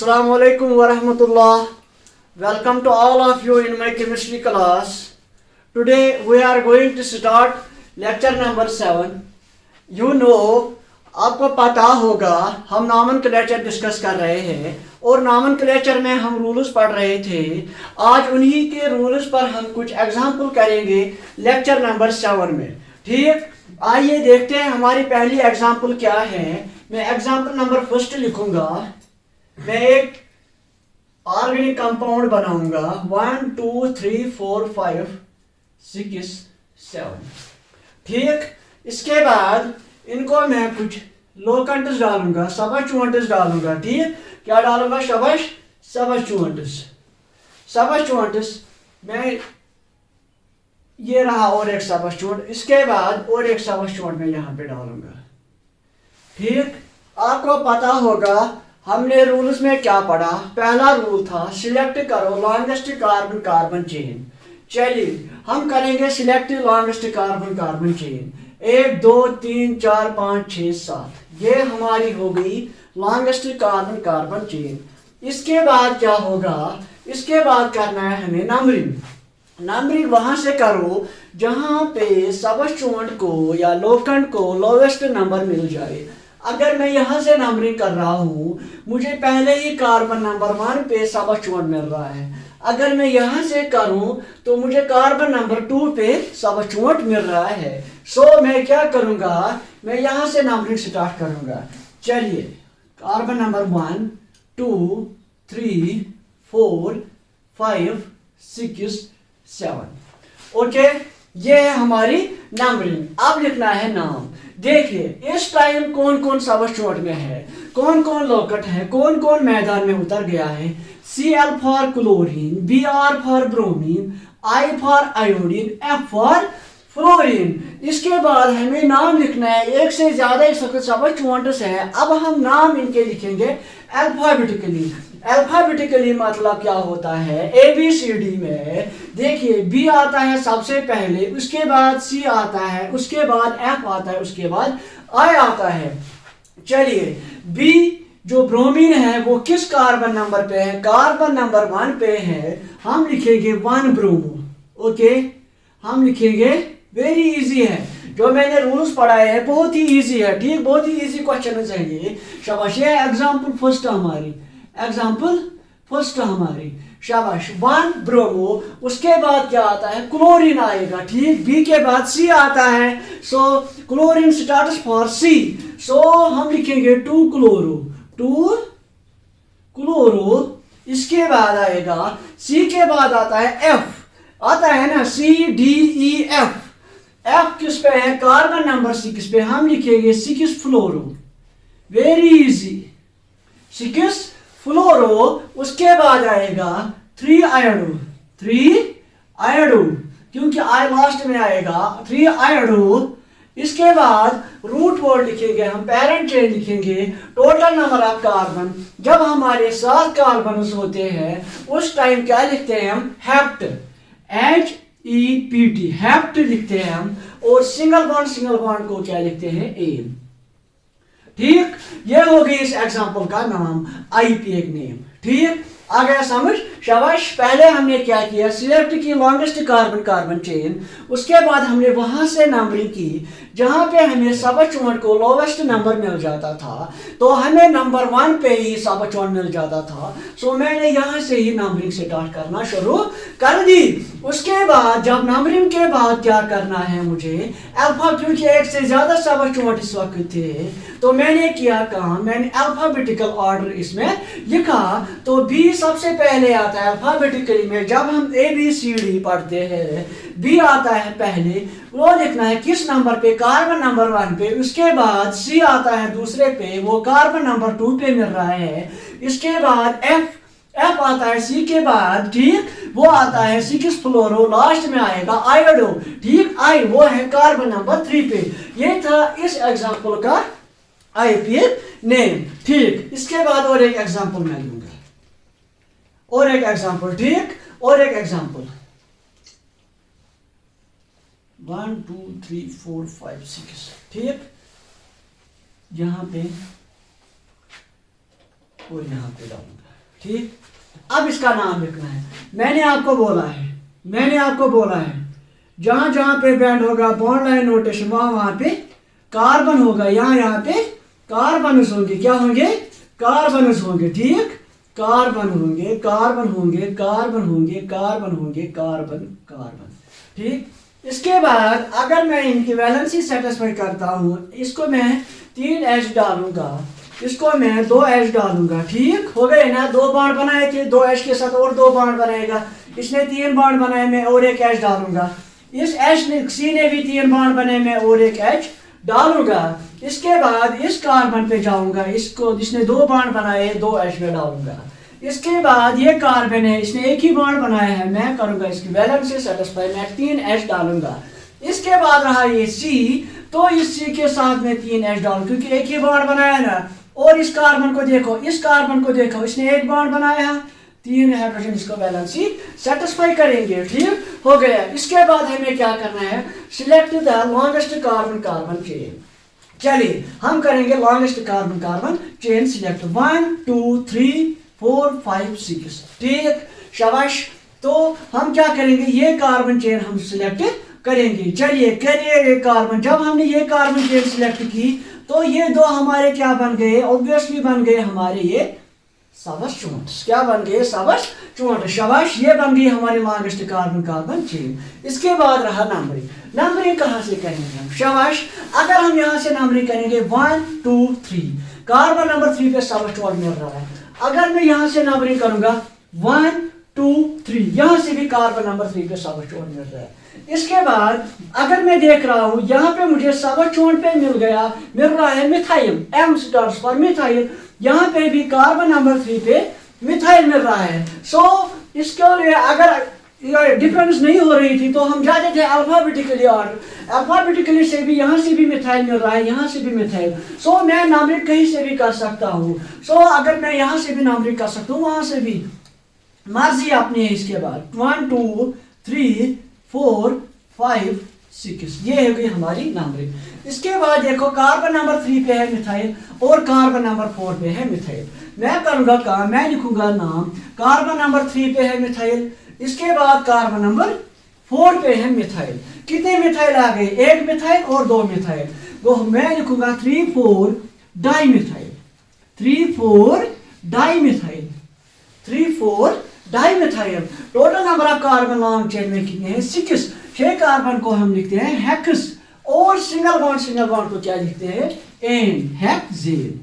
Assalamu alaikum wa rahmatullah. Welcome to all of you in my chemistry class. Today we are going to start lecture number 7. You know, आपको पता होगा हम nomenclature discuss कर रहे हैं और nomenclature में हम रूल्स पढ़ रहे थे। आज उन्हीं के रूल्स पर हम कुछ एग्जाम्पल करेंगे लेक्चर नंबर 7 में। ठीक, आइए देखते हैं हमारी पहली एग्जाम्पल क्या है। मैं एग्जाम्पल नंबर फर्स्ट लिखूंगा। मैं एक ऑर्गेनिक कंपाउंड बनाऊंगा 1 2 3 4 5 6 7। ठीक, इसके बाद इनको मैं कुछ लोकेंट्स डालूंगा, सबस्टिट्यूएंट्स डालूंगा। ठीक, क्या डालूंगा? सबस्टिट्यूएंट्स मैं ये रहा और एक सबस्टिट्यूएंट, इसके बाद और एक सबस्टिट्यूएंट मैं यहाँ पे डालूंगा। ठीक, आपको पता होगा हमने रूल्स में क्या पढ़ा। पहला रूल था सिलेक्ट करो लॉन्गेस्ट कार्बन कार्बन चेन। चलिए हम करेंगे select longest carbon carbon chain. 1 2 3 4 5 6 7, ये हमारी हो गई लॉन्गेस्ट कार्बन कार्बन चेन। इसके बाद क्या होगा? इसके बाद करना है हमें नंबरिंग वहां से करो जहां पे सबस्टिट्यूएंट को या लोकेंट को लोवेस्ट नंबर मिल जाए। अगर मैं यहाँ से नंबरिंग कर रहा हूँ, मुझे पहले ही कार्बन नंबर 1 पे सबस्टिट्यूएंट मिल रहा है। अगर मैं यहाँ से करूँ तो मुझे कार्बन नंबर 2 पे सबस्टिट्यूएंट मिल रहा है। सो मैं क्या करूँगा? मैं यहाँ से नंबरिंग स्टार्ट करूँगा। चलिए, कार्बन नंबर 1 2 3 4 5 6 7। ओके, ये है हमारी नंबरिंग। अब लिखना है नाम। देखिए इस टाइम कौन कौन सबस्टिट्यूएंट में है, कौन कौन लोकेंट है, कौन कौन मैदान में उतर गया है। Cl for chlorine, Br for bromine, I for iodine, F for fluorine. इसके बाद हमें नाम लिखना है। एक से ज्यादा इस वक्त सबस्टिट्यूएंट्स है। अब हम नाम इनके लिखेंगे अल्फाबेटिकली। मतलब क्या होता है? ABCD में देखिए B आता है सबसे पहले, उसके बाद C आता है, उसके बाद F आता है, उसके बाद I आता है। चलिए, B जो ब्रोमीन है वो किस कार्बन नंबर पे है? कार्बन नंबर 1 पे है। हम लिखेंगे 1 ब्रोमो। ओके, हम लिखेंगे। वेरी इजी है, जो मैंने रूल्स पढ़ाए हैं बहुत ही इजी है। ठीक, बहुत ही इजी क्वेश्चन चाहिए। शाबाश, ये एग्जांपल फर्स्ट हमारी। शाबाश, 1 ब्रोमो। उसके बाद क्या आता है? क्लोरीन आएगा। ठीक, बी के बाद सी आता है। सो क्लोरीन स्टार्ट्स फॉर सी। सो हम लिखेंगे 2 क्लोरो। इसके बाद आएगा सी के बाद आता है एफ, आता है ना CDEF। एफ किस पे है? कार्बन नंबर 6 पे। हम लिखेंगे 6 फ्लोरो। वेरी इजी, 6 फ्लोरो। उसके बाद आएगा 3 आयोडो, क्योंकि आई लास्ट में आएगा। 3 आयोडो। इसके बाद रूट वर्ड लिखेंगे हम, पेरेंट चेन लिखेंगे, टोटल नंबर ऑफ कार्बन। जब हमारे 7 कार्बन होते हैं उस टाइम क्या लिखते हैं हम? हेप्ट, HEPT, हेप्ट लिखते हैं हम। और सिंगल बॉन्ड को क्या लिखते हैं? एन। ठीक, ये हो गई इस एग्जांपल का नाम, IUPAC नेम। ठीक, आ गया समझ? शाबाश। पहले हमने क्या किया? सिलेक्ट की लॉन्गेस्ट कार्बन कार्बन चेन। उसके बाद हमने वहां से नंबरिंग की जहां पे हमें सबस्टिट्यूएंट को लोवेस्ट नंबर मिल जाता था। तो हमें नंबर 1 पे ही सबस्टिट्यूएंट मिल जाता था। सो मैंने यहां से ही नंबरिंग स्टार्ट करना शुरू कर दी। उसके बाद जब नंबरिंग के बाद क्या करना है मुझे? अल्फा, क्योंकि एक से ज्यादा सबस्टिट्यूएंट इस वक्त थे, तो मैंने किया काम, मैंने अल्फाबेटिकल ऑर्डर इसमें लिखा। तो बी सबसे पहले आता है अल्फाबेटिकली में। जब हम ABCD पढ़ते हैं, बी आता है पहले, वो लिखना है किस नंबर पे? कार्बन नंबर 1 पे। उसके बाद सी आता है दूसरे पे, वो कार्बन नंबर 2 पे मिल रहा है। इसके बाद एफ आता है सी के बाद। ठीक, वो आता है 6 फ्लोरो। लास्ट में आएगा आयोडो। ठीक, आई वो है कार्बन नंबर 3 पे। ये था इस एग्जांपल का IUPAC नेम। ठीक, इसके बाद और एक एग्जांपल मैं लूंगा, और एक एग्जांपल। ठीक, और एक एग्जांपल 1 2 3 4 5 6। ठीक, यहाँ पे और यहाँ पे डालूंगा। ठीक, अब इसका नाम लिखना है। मैंने आपको बोला है जहां जहां पे बैंड होगा बॉन्ड लाइन नोटेशन वहां पे कार्बन होगा, यहाँ पे कार्बन्स होंगे। क्या होंगे? कार्बन्स होंगे। ठीक, कार्बन होंगे, कार्बन होंगे, कार्बन होंगे, कार्बन होंगे, कार्बन कार्बन। ठीक, इसके बाद अगर मैं इनकी वैलेंसी सेटिस्फाई करता हूँ, इसको मैं 3 H डालूंगा, इसको मैं 2 H डालूंगा। ठीक हो गए ना, 2 बॉन्ड बनाए थे, 2 H के साथ और 2 बॉन्ड बनाएगा। इसने 3 बॉन्ड बनाए, मैं और एक H डालूंगा। इस C ने भी 3 बॉन्ड बनाए, मैं और एक H डालूंगा। इसके बाद इस कार्बन पे जाऊंगा, इसको जिसने 2 बॉन्ड बनाए 2 H में डालूंगा। इसके बाद ये कार्बन है, इसने एक ही बॉन्ड बनाया है, मैं करूंगा इसकी वैलेंसी सेटिस्फाई, मैं 3 H डालूंगा। इसके बाद रहा ये C, तो इस C के साथ मैं 3 H डालूंगा क्योंकि एक ही बॉन्ड बनाया ना। और इस कार्बन को देखो, इसने एक बॉन्ड बनाया है, 3 हाइड्रोजन, इसको वैलेंसी सेटिस्फाई करेंगे। ठीक हो गया। इसके बाद हमें क्या करना है? Select the longest carbon carbon chain. चलिए हम करेंगे longest carbon carbon chain select, 1 2 3 4 5 6। ठीक, शाबाश। तो हम क्या करेंगे? ये कार्बन चेन हम सिलेक्ट करेंगे। चलिए करिए ये कार्बन। जब हमने ये कार्बन चेन सिलेक्ट की तो ये 2 हमारे क्या बन गए? ऑब्वियसली बन गए हमारे ये सबस्टिट्यूएंट्स। क्या बन गए? सबस्टिट्यूएंट। शाबाश, ये बन गई हमारी लॉन्गेस्ट कार्बन कार्बन चेन। इसके बाद रहा नंबरिंग। नंबरिंग कहाँ से करेंगे हम? शाबाश, अगर हम यहाँ से नंबरिंग करेंगे 1 2 3, कार्बन नंबर 3 पे सबस्टिट्यूएंट मिल रहा है। अगर मैं यहाँ से नंबरिंग करूंगा 1 2 3, यहाँ से भी कार्बन नंबर 3 पे सबस्टिट्यूएंट मिल रहा है। इसके बाद अगर मैं देख रहा हूँ यहाँ पे मुझे सबस्टिट्यूएंट पे मिल रहा है methyl, M stars for methyl. यहाँ पे भी कार्बन नंबर 3 पे मिथाइल मिल रहा है। सो इसके लिए अगर डिफरेंस नहीं हो रही थी तो हम जाते थे अल्फाबेटिकली ऑर्डर। अल्फाबेटिकली से भी यहाँ से भी मिथाइल मिल रहा है, यहाँ से भी मिथाइल। सो मैं नंबरिंग कहीं से भी कर सकता हूँ। सो अगर मैं यहाँ से भी नंबरिंग कर सकता हूँ, वहाँ से भी, मर्जी अपनी है। इसके बाद 1 2 3 4 5 6, ये हो गई हमारी नंबरिंग। इसके बाद देखो कार्बन नंबर 3 पे है मिथाइल और कार्बन नंबर 4 पे है मिथाइल। मैं करूँगा काम, मैं लिखूंगा नाम, कार्बन नंबर 3 पे है मिथाइल, इसके बाद कार्बन नंबर 4 पे है मिथाइल। कितने मिथाइल आ गए? 1 मिथाइल और 2 मिथाइल। तो मैं लिखूंगा 3 4 dimethyl, 3 4 dimethyl, 3 4 dimethyl. Total number of carbon long chain में कितने हैं? 6 कार्बन को हम लिखते हैं हेक्स, और सिंगल बॉन्ड को क्या लिखते हैं? Ane, hexane.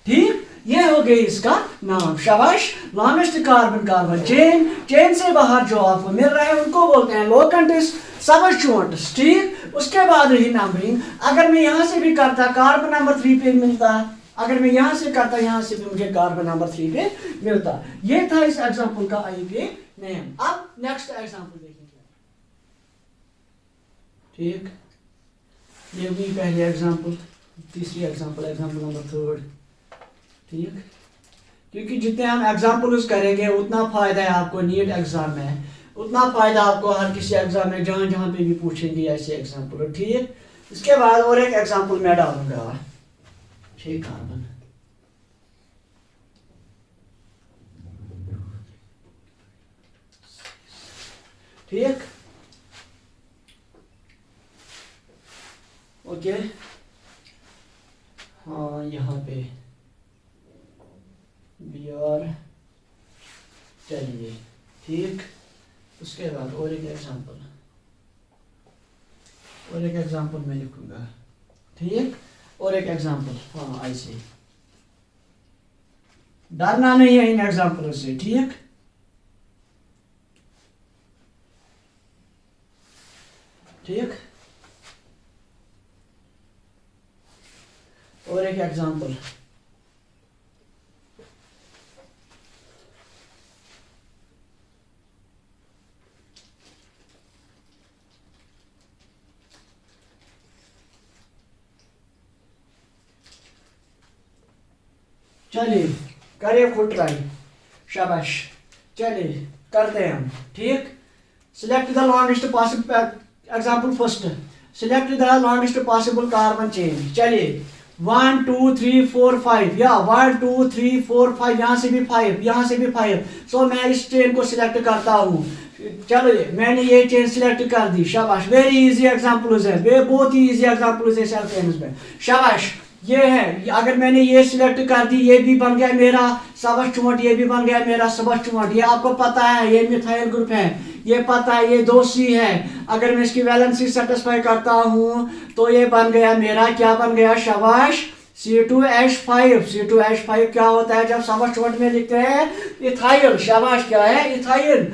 ठीक, ये हो गई इसका नाम। शाबाश, लॉन्गेस्ट कार्बन कार्बन चेन से बाहर जो आपको मिल रहा है उनको बोलते हैं लोकेंट्स सबस्टिट्यूएंट्स। ठीक, उसके बाद रही नंबरिंग। अगर मैं यहाँ से भी करता कार्बन नंबर 3 पे मिलता, अगर मैं यहाँ से करता, यहाँ से भी मुझे कार्बन नंबर 3 पे मिलता। ये था इस एग्जाम्पल का आईपीए नेम। अब नेक्स्ट एग्जाम्पल देखेंगे। ठीक, ये भी पहले एग्जाम्पल, तीसरी एग्जाम्पल नंबर 3। ठीक, क्योंकि जितने हम एग्जाम्पल्स करेंगे उतना फ़ायदा है आपको नीट एग्ज़ाम में, उतना फ़ायदा आपको हर किसी एग्ज़ाम में जहाँ जहाँ पे भी पूछेंगे ऐसे एग्जाम्पल। ठीक, इसके बाद और एक एग्जाम्पल मैं डालूंगा 6 कार्बन। ठीक, ओके। हाँ, यहाँ पे बियर। चलिए ठीक, उसके बाद और एक एग्जाम्पल मैं लिखूंगा। ठीक, और एक एग्जाम्पल। हाँ, ऐसे डरना नहीं है इन एग्जाम्पल से। ठीक, ठीक, और एक एग्जाम्पल। चलिए करिए खुद ट्राई। शाबाश, चलिए करते हैं हम। ठीक, select the longest possible example first, select the longest possible carbon chain. चलिए 1 2 3 4 5 या 1 2 3 4 5, यहाँ से भी 5, यहाँ से भी 5। सो मैं इस चेन को सिलेक्ट करता हूँ। चलो मैंने ये चेन सिलेक्ट कर दी, शाबाश। वेरी इजी एग्जांपल्स है, वे बहुत ही इजी एग्जांपल्स है सेल्फ अटेंडेंस में, शाबाश। ये है, अगर मैंने ये सिलेक्ट कर दी, ये भी बन गया मेरा सबस्टिट्यूएंट, ये भी बन गया मेरा सबस्टिट्यूएंट। ये आपको पता है ये मिथाइल ग्रुप है, ये पता है ये 2C है। अगर मैं इसकी वैलेंसी सेटिस्फाई करता हूँ तो ये बन गया मेरा, क्या बन गया, शाबाश, C2H5। C2H5 क्या होता है जब सबस्टिट्यूएंट में लिखते हैं, इथाइल, शाबाश, क्या है, इथाइल।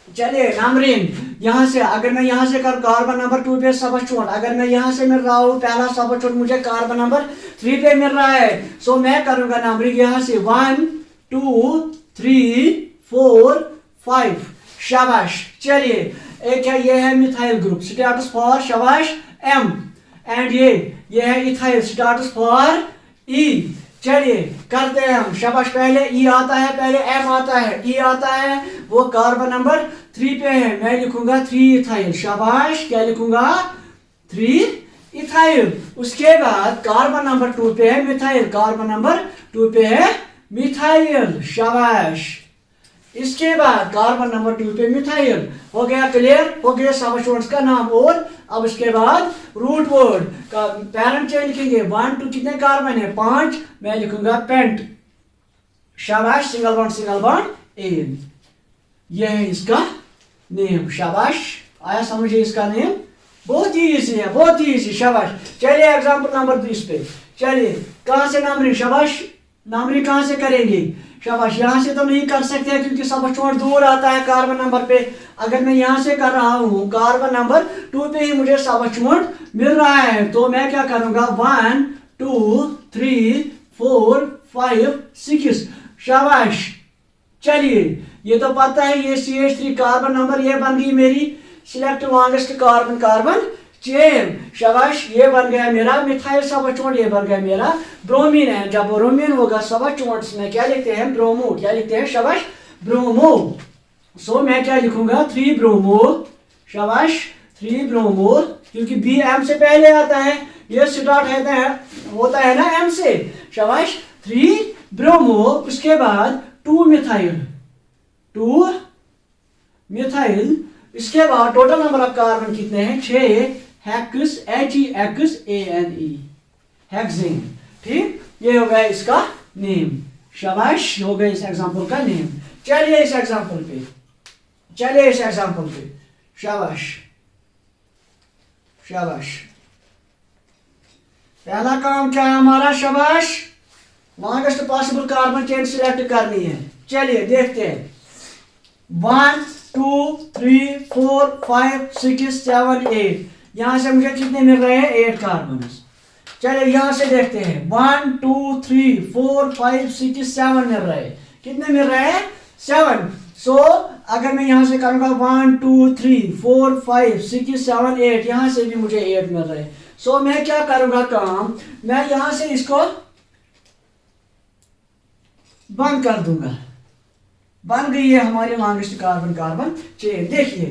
चलिए नंबरिंग, यहाँ से अगर मैं यहाँ से कर कार्बन नंबर 2 पे सबस्टिट्यूएंट, अगर मैं यहाँ से मिल रहा हूँ पहला सबस्टिट्यूएंट मुझे कार्बन नंबर 3 पे मिल रहा है, सो मैं करूंगा नंबरिंग यहाँ से 1 2 3 4 5, शाबाश। चलिए एक है, ये है मिथाइल ग्रुप, स्टेटस फॉर, शाबाश, M, एंड ये है इथाइल, स्टेटस फॉर E। चलिए करते हैं हम, शाबाश। पहले E आता है, पहले M आता है, E आता है, वो कार्बन नंबर 3 पे है, मैं लिखूंगा 3 इथाइल, शाबाश, क्या लिखूंगा, 3 इथाइल। उसके बाद कार्बन नंबर 2 पे है मिथाइल, कार्बन नंबर 2 पे है मिथाइल, शाबाश। इसके बाद कार्बन नंबर 2 पे मिथाइल, हो गया क्लियर, हो गया सबस्टिट्यूएंट्स का नाम। और अब इसके बाद रूट वर्ड का पैरेंट चेन लिखेंगे, 1 2 कितने कार्बन है, 5, मैं लिखूंगा पेंट, शाबाश, सिंगल बॉन्ड एन। ये है इसका नेम, शाबाश। आया समझे इसका नेम, बहुत ही इजी है, बहुत ही इजी, शाबाश। चलिए एग्जांपल नंबर 20 पे, चलिए कहां से नंबरिंग, शाबाश, नंबरिंग कहां से करेंगे, शाबाश। यहां से तो नहीं कर सकते क्योंकि सबस्टिट्यूएंट दूर आता है कार्बन नंबर पे। अगर मैं यहां से कर रहा हूं, कार्बन नंबर 2 पे ही मुझे सबस्टिट्यूएंट मिल रहा है, तो मैं क्या करूंगा, 1 2 3 4 5 6, शाबाश। चलिए ये तो पता है, ये CH3 कार्बन नंबर, ये बन गई मेरी सिलेक्ट लॉन्गेस्ट कार्बन चेन, शाबाश। ये बन गया मेरा मिथाइल सबस्टिट्यूएंट, ये बन गया मेरा ब्रोमीन है। जब ब्रोमीन होगा सबस्टिट्यूएंट्स में क्या लिखते हैं, ब्रोमो, क्या लिखते हैं, शाबाश, ब्रोमो। सो मैं क्या लिखूंगा, 3 ब्रोमो, शाबाश, 3 ब्रोमो, क्योंकि BM से पहले आता है, ये स्टार्ट होता है ना M से, शाबाश, 3 ब्रोमो। उसके बाद 2 मिथाइल, इसके बाद टोटल नंबर ऑफ कार्बन कितने हैं, 6, हेक्स, HEXANE, हेक्सेन, ठीक। ये हो गया इसका नेम, शाबाश, हो गया इस एग्जांपल का नेम। चलिए इस एग्जांपल पे, शाबाश, शाबाश। पहला काम क्या है हमारा, शाबाश, longest possible carbon chain select करनी है। चलिए देखते हैं, 1 2 3 4 5 6 7 8, यहां से मुझे कितने मिल रहे हैं, 8 कार्बन। चलिए यहां से देखते हैं, 1 2 3 4 5 6 7 मिल रहे हैं, कितने मिल रहे हैं, 7। सो अगर मैं यहां से करूंगा 1 2 3 4 5 6 7 8, यहां से भी मुझे 8 मिल रहे हैं। सो मैं क्या करूंगा काम, मैं यहां से इसको बंद कर दूंगा, बन गई है हमारी लॉन्गेस्ट कार्बन चेन। देखिए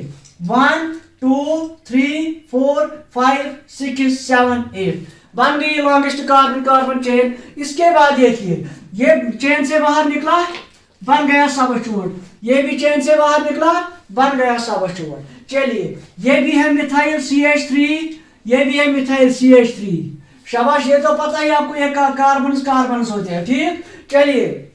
1 2 3 4 5 6 7 8 बन गई लॉन्गेस्ट कार्बन चेन। इसके बाद देखिए ये चेन से बाहर निकला, बन गया सबस्टिट्यूएंट, ये भी चेन से बाहर निकला, बन गया सबस्टिट्यूएंट। चलिए ये भी है मिथाइल CH3, ये भी है मिथाइल CH3, शाबाश। ये तो पता ही आपको, ये कार्बन होते हैं, ठीक। चलिए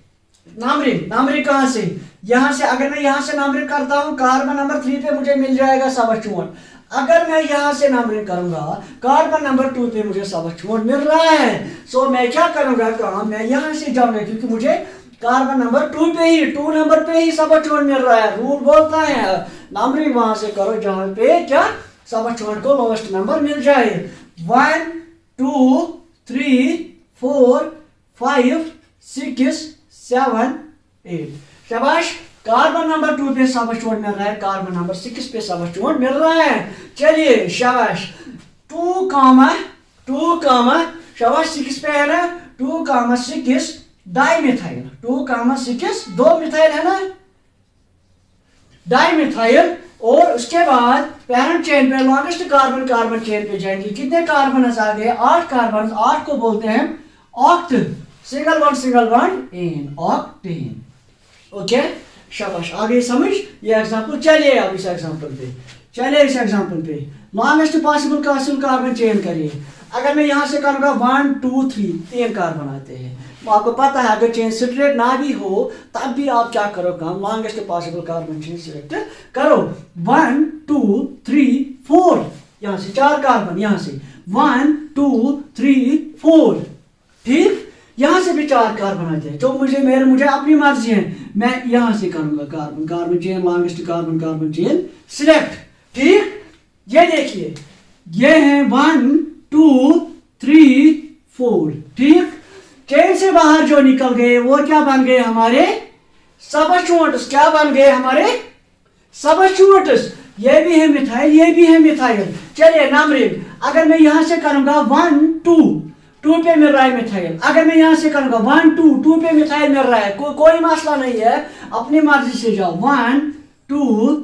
नंबरिंग कहां से, यहां से, अगर मैं यहां से नंबरिंग करता हूं, कार्बन नंबर 3 पे मुझे मिल जाएगा सबस्टिट्यूएंट। अगर मैं यहां से नंबरिंग करूंगा, कार्बन नंबर 2 पे मुझे सबस्टिट्यूएंट मिल रहा है, सो मैं क्या करूंगा काम, मैं यहां से जाऊंगा क्योंकि मुझे कार्बन नंबर 2 पे ही, 2 नंबर पे ही सबस्टिट्यूएंट मिल रहा है। रूल बोलता है नंबरिंग वहां से करो जहां पे क्या सबस्टिट्यूएंट को लोएस्ट नंबर मिल जाए। 1 2 3 4 5 6 7 8, शाबाश। कार्बन नंबर 2 पे सबस्टिट्यूएंट मिल रहा है, कार्बन नंबर 6 पे सबस्टिट्यूएंट मिल रहा है। चलिए शाबाश, 2 शाबाश, 6 पे है ना, 2 6 डाइमिथाइल, 2 6 2 मिथाइल है ना, डाइमिथाइल और उसके बाद पैरेंट चेन पे लॉन्गेस्ट कार्बन कार्बन चेन पे जाएंगे। कितने कार्बन आ गए? 8 कार्बन। 8 को बोलते हैं oct. Single bond in octane. Okay, शाबाश, आगे समझ ये एग्जांपल। चलिए अब इस एग्जांपल पे लॉन्गेस्ट पॉसिबल कार्बन चेन करिए। अगर मैं यहाँ से करूँगा 1 2 3 3 कार्बन आते हैं। आपको पता है अगर चेन स्ट्रेट ना भी हो तब भी आप क्या करो काम, longest possible carbon chain select करो। 1 2 3 4, यहाँ से 4 कार्बन, यहाँ से 1 2 3 4। ठीक, यहाँ से भी 4 कार्बन आते हैं। जो मुझे अपनी मर्जी है, मैं यहाँ से करूँगा carbon chain, longest carbon chain select. ठीक, ये देखिए ये है 1 2 3 4। ठीक, चेन से बाहर जो निकल गए वो क्या बन गए हमारे? सबस्टिट्यूएंट्स। क्या बन गए हमारे? सबस्टिट्यूएंट्स। ये भी है मिथाइल, ये भी है मिथाइल। चलिए नंबरिंग, अगर मैं यहां से करूंगा 1 2 पे मिल रहा है मिथाइल। अगर मैं यहां से करूंगा 1 2 पे मिथाइल मिल रहा है, कोई मसला नहीं है, अपनी मर्जी से जाओ। 1 2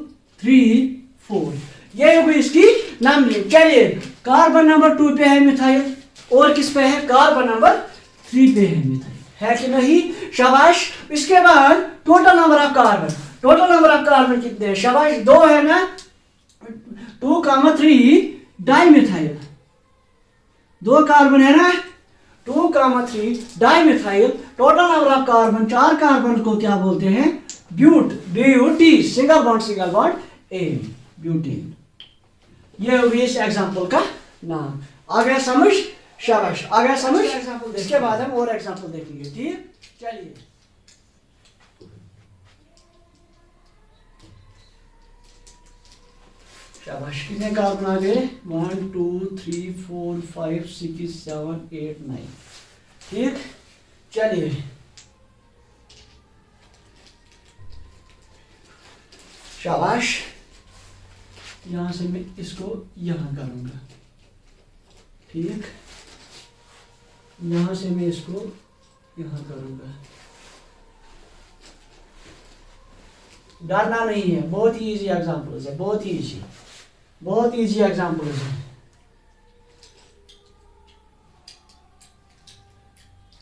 3 4, ये होगी इसकी नंबरिंग। चलिए कार्बन नंबर 2 पे है मिथाइल और किस पे है? कार्बन नंबर 3 पे है मिथाइल, है कि नहीं? शाबाश। इसके बाद टोटल नंबर ऑफ कार्बन कितने हैं? शाबाश, 2 है ना, 2 3 डाई मिथाइल। 2 कार्बन है ना, 2 3 dimethyl. Total number of carbon, 4 carbon को क्या बोलते हैं? ब्यूटी, सिंगल बॉन्ड एन, ब्यूटीन। ये होगी इस एग्जांपल का नाम। आ गया समझ? शाबाश, आ गया समझ? इसके बाद हम और एग्जांपल देखेंगे। ठीक, चलिए शाबाश। कितने कार्बन आ गए? 1 2 3 4 5 6 7 8 9। ठीक, चलिए शाबाश। यहां से मैं इसको यहां करूंगा। ठीक, यहां से मैं इसको यहां करूंगा। डरना नहीं है, बहुत ही इजी एग्जांपल्स है, बहुत ही इजी एग्जांपल्स है,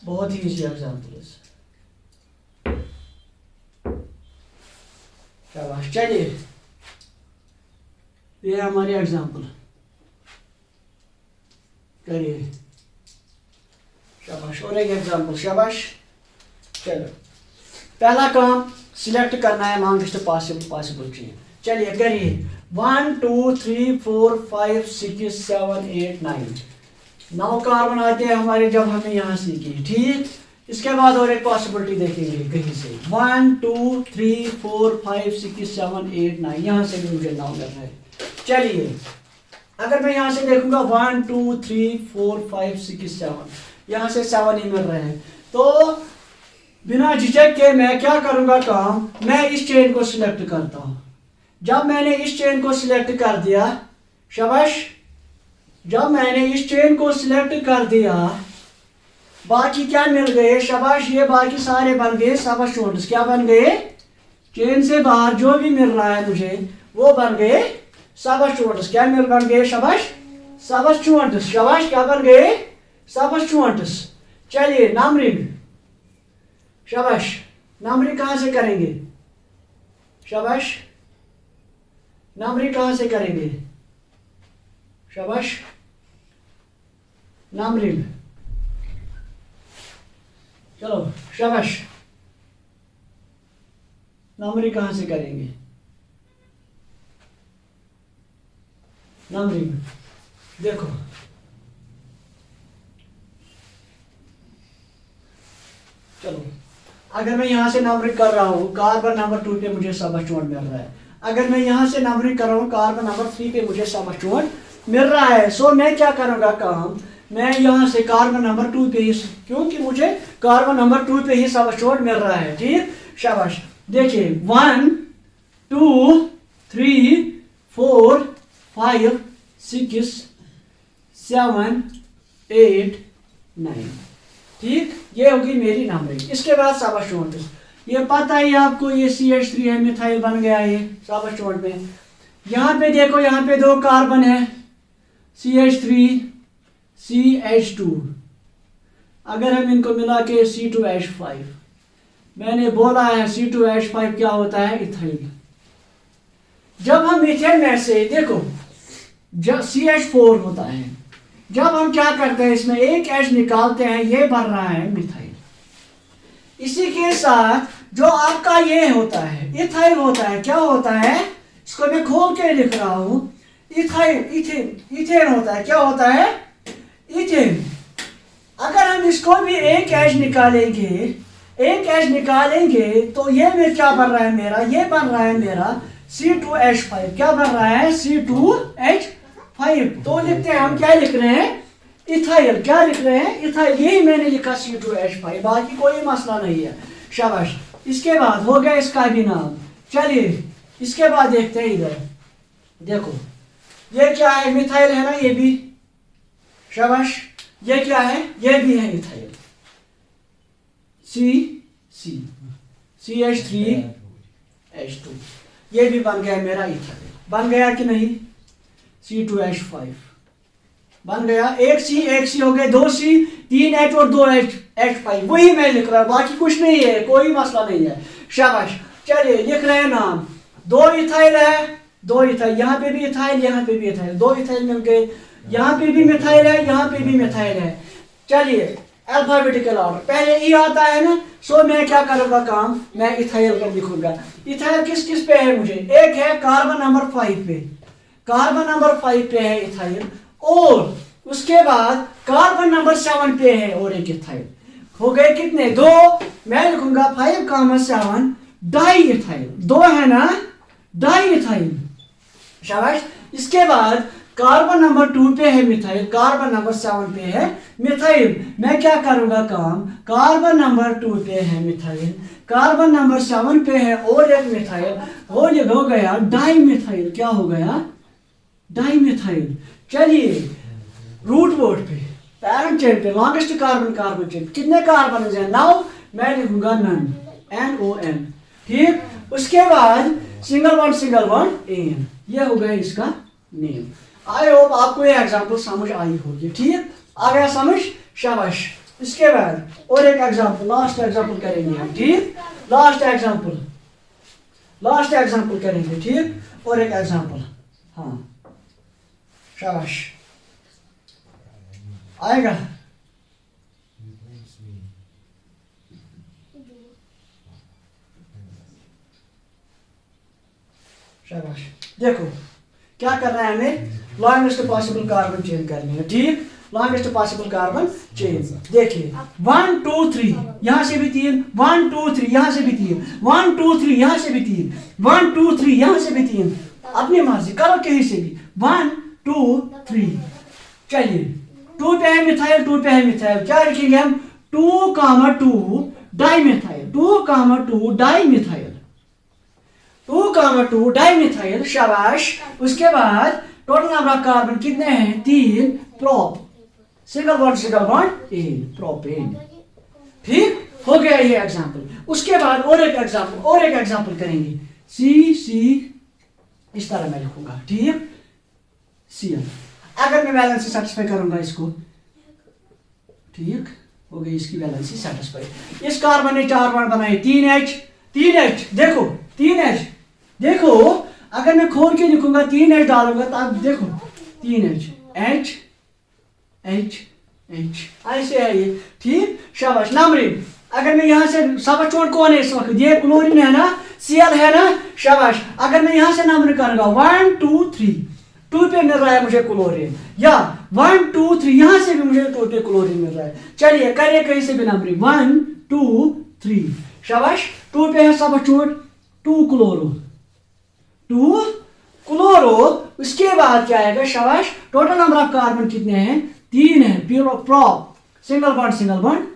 बहुत ही इजी एग्जांपल्स। शाबाश। चलिए ये हमारी एग्जांपल करिए। शाबाश, और एक एग्जांपल। शाबाश। चलो पहला काम सिलेक्ट करना है लॉन्गेस्ट पॉसिबल चेन। चलिए करिए। 1 2 3 4 5 6 7 8 9। 9 कार्बन आते हैं हमारे जब हमें यहाँ सीखी। ठीक, इसके बाद और एक पॉसिबिलिटी देखेंगे कहीं से। 1 2 3 4 5 6 7 8 9, यहाँ से भी मुझे 9 करना है। चलिए अगर मैं यहाँ से देखूंगा 1 2 3 4 5 6 7, यहाँ से 7 ही मिल रहे हैं, तो बिना झिझक के मैं क्या करूंगा काम, मैं इस चेन को सिलेक्ट करता हूं। जब मैंने इस चेन को सिलेक्ट कर दिया, शाबाश, जब मैंने इस चेन को सिलेक्ट कर दिया, बाकी क्या मिल गए? शाबाश, ये बाकी सारे बन गए सबस्टिट्यूएंट्स। क्या बन गए? चेन से बाहर जो भी मिल रहा है मुझे वो बन गए सबस्टिट्यूएंट्स। क्या बन गए? शाबाश, सबस्टिट्यूएंट्स। शाबाश, क्या बन गए? सबस्टिट्यूएंट्स। चलिए नंबरिंग, शाबाश, नंबरिंग कहां से करेंगे? शाबाश, नंबरिंग कहां से करेंगे? शाबाश, नंबरिंग, चलो शाबाश, नंबरिंग कहां से करेंगे? नंबरिंग देखो, चलो अगर मैं यहां से नंबरिंग कर रहा हूं, कार्बन नंबर 2 पे मुझे सबस्टिट्यूएंट मिल रहा है। अगर मैं यहां से नंबरिंग कर रहा हूं, कार्बन नंबर 3 पे मुझे सबस्टिट्यूएंट मिल रहा है। सो मैं क्या करूंगा काम, मैं यहां से कार्बन नंबर 2 पे ही, क्योंकि मुझे कार्बन नंबर 2 पे ही सबस्टिट्यूएंट मिल रहा है। ठीक, शाबाश। देखिए 1 2 3 4 5 6 7 8 9। ठीक, ये होगी मेरी नंबरिंग। इसके बाद सबस्टिट्यूएंट, ये पता ही आपको, ये CH3 है, मिथाइल बन गया ये सबस्टिट्यूएंट में। यहाँ पे देखो, यहाँ पे 2 कार्बन है, CH3 CH2। अगर हम इनको मिला के C2H5, मैंने बोला है C2H5 क्या होता है, इथाइल। जब हम मीथेन में से देखो, जब CH4 होता है, जब हम क्या करते हैं, इसमें एक H निकालते हैं, ये बन रहा है मिथाइल। इसी के साथ जो आपका ये होता है इथाइल होता है, क्या होता है, इसको मैं खोल के लिख रहा हूं, इथाइल इथेन होता है, क्या होता है, इथेन। अगर हम इसको भी एक H निकालेंगे तो ये में क्या बन रहा है मेरा, ये बन रहा है मेरा C2H5। क्या बन रहा है, C2H5। तो लिखते हैं हम, क्या लिख रहे हैं, इथाइल। क्या लिख रहे हैं, इथाइल। यही मैंने लिखा C2H5, बाकी कोई मसला नहीं है। शाबाश। इसके बाद हो गया इसका भी नाम। चलिए इसके बाद देखते हैं इधर, देखो ये क्या है, मिथाइल है ना, ये भी। शाबाश। ये क्या है, ये भी है इथाइल, CH3H2, ये भी बन गया मेरा इथाइल। बन गया कि नहीं, C2H5 बन गया। एक C हो गए, 2 C, 3 H और 2 H5। वही मैं लिख रहा हूं, बाकी कुछ नहीं है, कोई मसला नहीं है। शाबाश। चलिए लिख रहे हैं नाम। 2 इथाइल है, 2 इथाइल, यहाँ पे भी इथाइल, यहाँ पे भी इथाइल, 2 इथाइल मिल गए। यहाँ पे भी मिथाइल है, यहाँ पे भी मिथाइल है। चलिए अल्फाबेटिकल ऑर्डर, पहले ई आता है ना, सो मैं क्या करूंगा काम, मैं इथाइल का लिखूंगा। इथाइल किस किस पे है, मुझे एक है कार्बन नंबर 5 पे, कार्बन नंबर 5 पे है इथाइल, और उसके बाद कार्बन नंबर 7 पे है और एक इथाइल। हो गए कितने, 2। मैं लिखूंगा 5,7 डाई इथाइल। 2 है ना, डाई इथाइल। शाबाश। इसके बाद कार्बन नंबर 2 पे है मिथाइल, कार्बन नंबर 7 पे है मिथाइल। मैं क्या करूंगा काम, कार्बन नंबर 2 पे है मिथाइल, कार्बन नंबर 7 पे है और एक मिथाइल, और ये हो गया डाई मिथाइल। क्या हो गया, डाई मिथाइल। चलिए रूट बोर्ड पे, पैरेंट चेन पे, लॉन्गेस्ट कार्बन चेन, कितने कार्बन है, 9। मैं लिखूंगा नन, NON। ठीक। उसके बाद सिंगल बॉन्ड एन, ये हो गया इसका नेम। आई होप आपको ये एग्जांपल समझ आई होगी। ठीक, आ गया समझ, शाबाश। इसके बाद और एक एग्जांपल, लास्ट एग्जांपल करेंगे हम। ठीक, लास्ट एग्जांपल करेंगे। ठीक, और एक एग्जांपल, हाँ, शाबाश, आएगा। शाबाश। देखो क्या करना है हमें, लॉन्गेस्ट पॉसिबल कार्बन चेन करनी है। ठीक, लॉन्गेस्ट पॉसिबल कार्बन चेन। देखिए 1 2 3, यहां से भी 3, 1 2 3, यहां से भी 3, 1 2 3, यहां से भी 3, 1 2 3, यहां से भी 3। अपनी मर्जी करो कहीं से भी, 1 2 3। चलिए 2 पे है मिथाइल, 2 पे है मिथाइल, क्या लिखेंगे हम, 2,2 di methyl, 2,2 di methyl, 2,2 di methyl. शाबाश। उसके बाद टोटल नंबर ऑफ कार्बन कितने हैं, 3। Prop, single bond ane, propane. ठीक, हो गया ये एग्जांपल। उसके बाद और एक एग्जांपल करेंगे। C इस तरह मैं लिखूंगा। ठीक, Cl। अगर मैं वैलेंसी सेटिस्फाई करूंगा इसको, ठीक, हो गई इसकी वैलेंसी सेटिस्फाई। इस कार्बन ने 4 बॉन्ड बनाए, 3H। देखो 3H, देखो अगर मैं खोल के लिखूंगा 3H डालूंगा तो आप देखो 3H, H ऐसे है ये। ठीक, शाबाश। नंबरिंग, अगर मैं यहाँ से सबसे छोट कौन है इस वक्त, ये क्लोरीन है ना, Cl है ना। शाबाश। अगर मैं यहाँ से नंबरिंग करूंगा 1 2 3, 2 पे मिल रहा है मुझे क्लोरीन, या 1 2 3, यहाँ से भी मुझे 2 पे क्लोरीन मिल रहा है। चलिए करिए कहीं से भी नंबरिंग, 1 2 3। शाबाश। 2 पे है सबसे छोट, 2 क्लोरो। उसके बाद क्या आएगा, शाबाश। टोटल नंबर ऑफ कार्बन कितने हैं, 3 है। Prop, single bond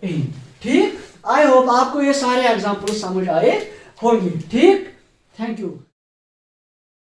ane. ठीक, आई होप आपको ये सारे एग्जांपल समझ आए होंगे। ठीक, थैंक यू।